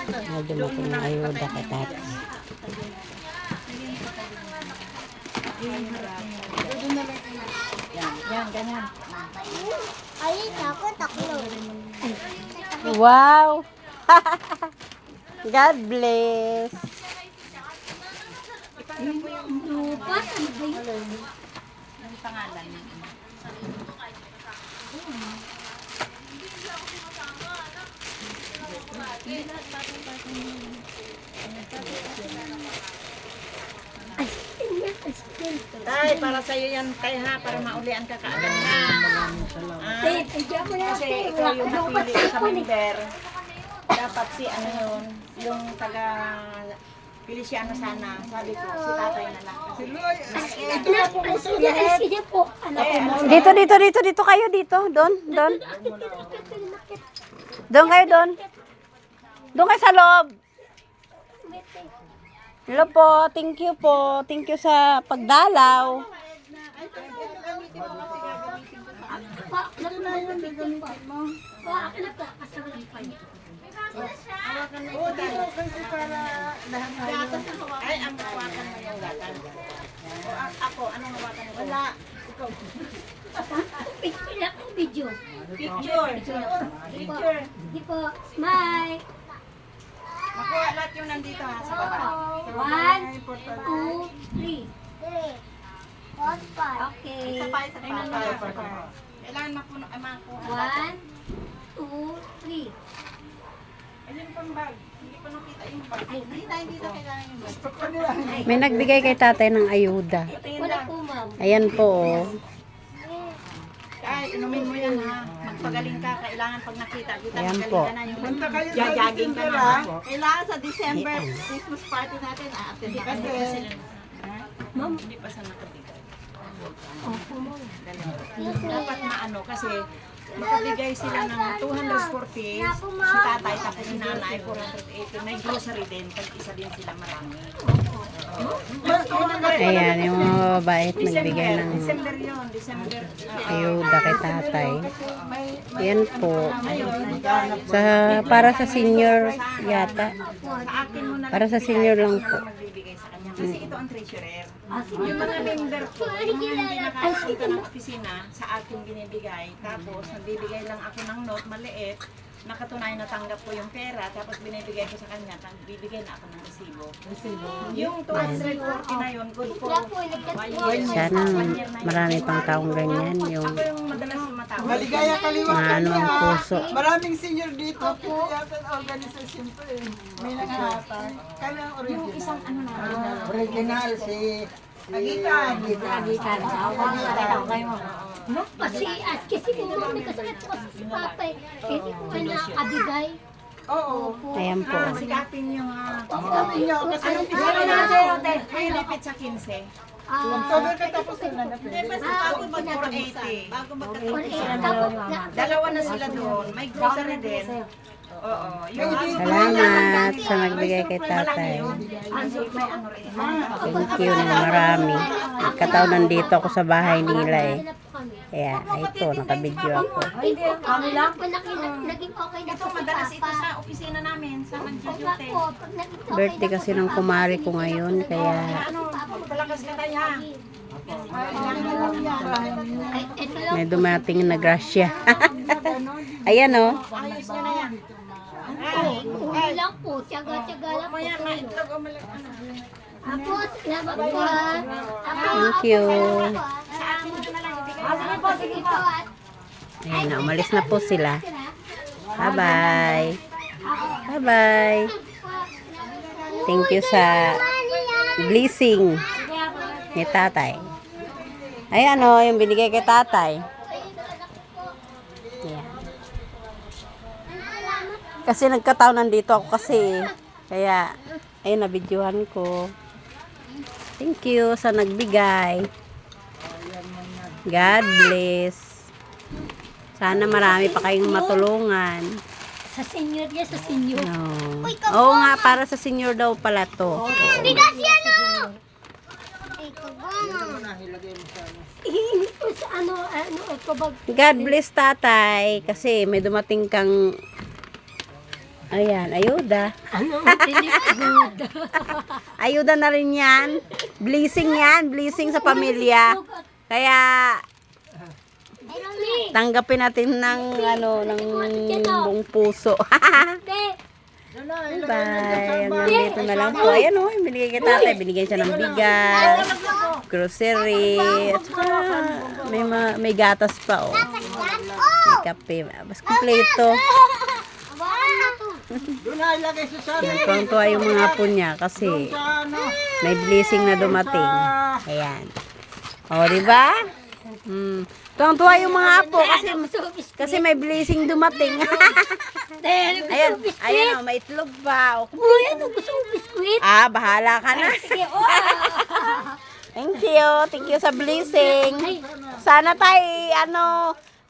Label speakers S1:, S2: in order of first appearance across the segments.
S1: May dumating na ayuda kay tatay.
S2: Yan, ganyan.
S3: Ay, ako taklo.
S1: Wow! God bless!
S3: Lupa, ano ba yun?
S2: Ang pangalan niya. Tay, para sa'yo yan, tay ha, para maulian ka kaagad na.
S3: Hindi ako na
S2: Kasi ikaw yung napili sa member. Dapat si ano yun, yung taga Feliciano sana. Sabi ko, si tatay na lang.
S3: Sige po. Anak ko mo.
S1: Dito kayo, dito. Doon. Doon kayo, doon. Doon kayo sa loob. Hello po, thank you po. Thank you sa pagdalaw.
S2: Ay, ang hawakan mo yung gatan. Ako, anong hawakan mo? Wala. Ikaw.
S3: Picture lang ang video.
S2: Picture.
S3: Di po. Smile.
S2: Makuha lahat yung nandito ha, sa baba.
S3: 1, 2, 3. 4, 5. Okay.
S2: Isa pa. Kailangan makuha.
S3: 1, 2, 3.
S2: Ayun pang bag. Hindi pa nakita yung bag. Hindi na kailangan yung bag.
S1: May nagbigay kay tatay ng ayuda.
S3: Wala po, ma'am.
S1: Ayan po. Oh.
S2: Ay, inumin mo yan ha. Magpagaling ka. Kailangan pag nakita kita,
S1: Ayan
S2: magaling
S1: po.
S2: ka na. Yung jagaging ka na. Kailangan sa December, Christmas party natin. Attend ka kasi. Ma'am, hindi pa sa nakabigay.
S3: Opo, ma'am.
S2: Dapat maano kasi makabigay sila ng 240 si tatay tapos si nanay 480. May grocery din. Pag-isa din sila marami.
S1: Ayan, yung mga babait nagbigay ng
S2: December yun. December.
S1: ayuda kay tatay. Ayan po. Para sa senior yata.
S2: Sa akin mo na
S1: Para sa senior lang po.
S2: magbibigay sa kanya. Kasi ito ang treasurer. Yung mga member ko, yung mga hindi nakakita ng opisina, sa akin binibigay. Tapos, nagbibigay lang ako ng note, maliit. Nakatunayan na tanggap ko yung pera, tapos binibigay ko sa kanya, bibigay na ako ng resibo. Yung 240 na yun, good for 1 year.
S1: Sana marami pang taong ganyan. Yung
S2: Ako yung madalas sumatawag.
S4: Maligaya kaliwa
S1: maano ang puso.
S4: Maraming senior dito. Yata organization to eh. May nangahatag. Kami ang original.
S2: Yung isang ano na,
S4: Original si Agitan.
S3: No, kasi po ma'am, nagkasakit po kasi si Papa eh. Hindi ko kayo nakakabigay.
S4: Oo.
S1: Ayan po.
S2: sikapin nyo ha.
S4: Sabi niyo kasi
S2: Anong pisano na sa'yo? May lipit sa 15.
S4: October ka tapos na na
S2: Hindi, basta bago mag 480. Bago magkatapos sila
S3: Tapos,
S2: doon. Dalawa na sila doon. May grocery din. Oo. Yung
S1: Salamat sa nagbigay kay tatay.
S2: may ano rin.
S1: Thank you na marami. Kataw nandito ako sa bahay nila eh. Kaya ito, nakabidyo ako.
S3: hindi, kami lang po naging okay na
S2: Ito,
S3: po si
S2: madalas ito
S3: Papa.
S2: sa opisina namin. Sa nag-duty.
S3: Opo, pag naging okay
S1: Birthday
S3: na po
S1: kasi
S3: si
S1: ng
S3: Papa,
S1: kumari ko ngayon. Kaya
S2: Ano, palakas ka tayo ha.
S3: Ay, ito lang
S1: may dumating na grasya. Ayan oh.
S2: Ayos nyo na yan.
S3: po. Uli lang po. Tiyaga-tiyaga lang po.
S2: Maya, maitlog o malak. Ano?
S3: Ako, salamat po ha.
S1: Thank you.
S2: Sa akin na lang. Ibigay
S3: Sige po, sige po.
S1: Ayan na, umalis na po sila. Bye-bye. Bye-bye. Thank you sa blessing ni tatay. Ayan o, yung binigay kay tatay. Ayan. Kasi nagkataon nandito ako kasi. Kaya, ayun, nabidyohan ko. Thank you sa nagbigay. God bless. Sana marami pa kayong matulungan.
S3: Sa senior niya, sa senior.
S1: No. Oo nga, para sa senior daw pala to.
S3: Bigas yan o! Ay, kabama. Hindi po sa ano, ito bag.
S1: God bless tatay. Kasi may dumating kang Ayan, ayuda.
S3: Ano? Tinipagod.
S1: Ayuda na rin yan. Blessing yan. Blessing sa pamilya. Kaya, tanggapin natin ng, ng buong puso. Bye. Nandito na lang po. Ayan o, binigay kay tatay. Binigyan siya ng bigas, grocery, at saka may gatas pa o. May kape. Mas kumpleto.
S4: Doon na ilagay sa sabi.
S1: Yan, tuwang-tuwa yung mga apo niya kasi
S4: Sa ano.
S1: may blessing na dumating. Ayan. O, diba? Tuwang-tuwa yung mga apo kasi may blessing dumating. Ayan, ayan o, may itlog pa. O,
S3: Uy, ano gusto mo biskuit?
S1: bahala ka na.
S3: Sige, oh.
S1: Thank you. Thank you sa blessing. Sana tayo,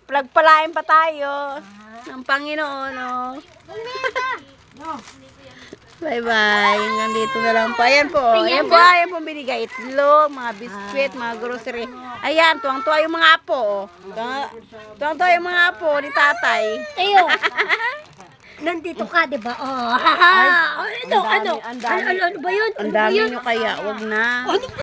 S1: pagpalain pa tayo ng Panginoon, no? Bye-bye. Nandito na lang po. Ayan po. Ayan po binigay. Itlog, mga biskwit, mga grocery. Ayan, tuwang-tuwa yung mga apo. Tuwang-tuwa yung mga apo ni tatay.
S3: Tayo. Nandito ka, di ba? Oh, ano
S1: ang dami.
S3: ba yun?
S1: Ang dami nyo kaya. Wag na.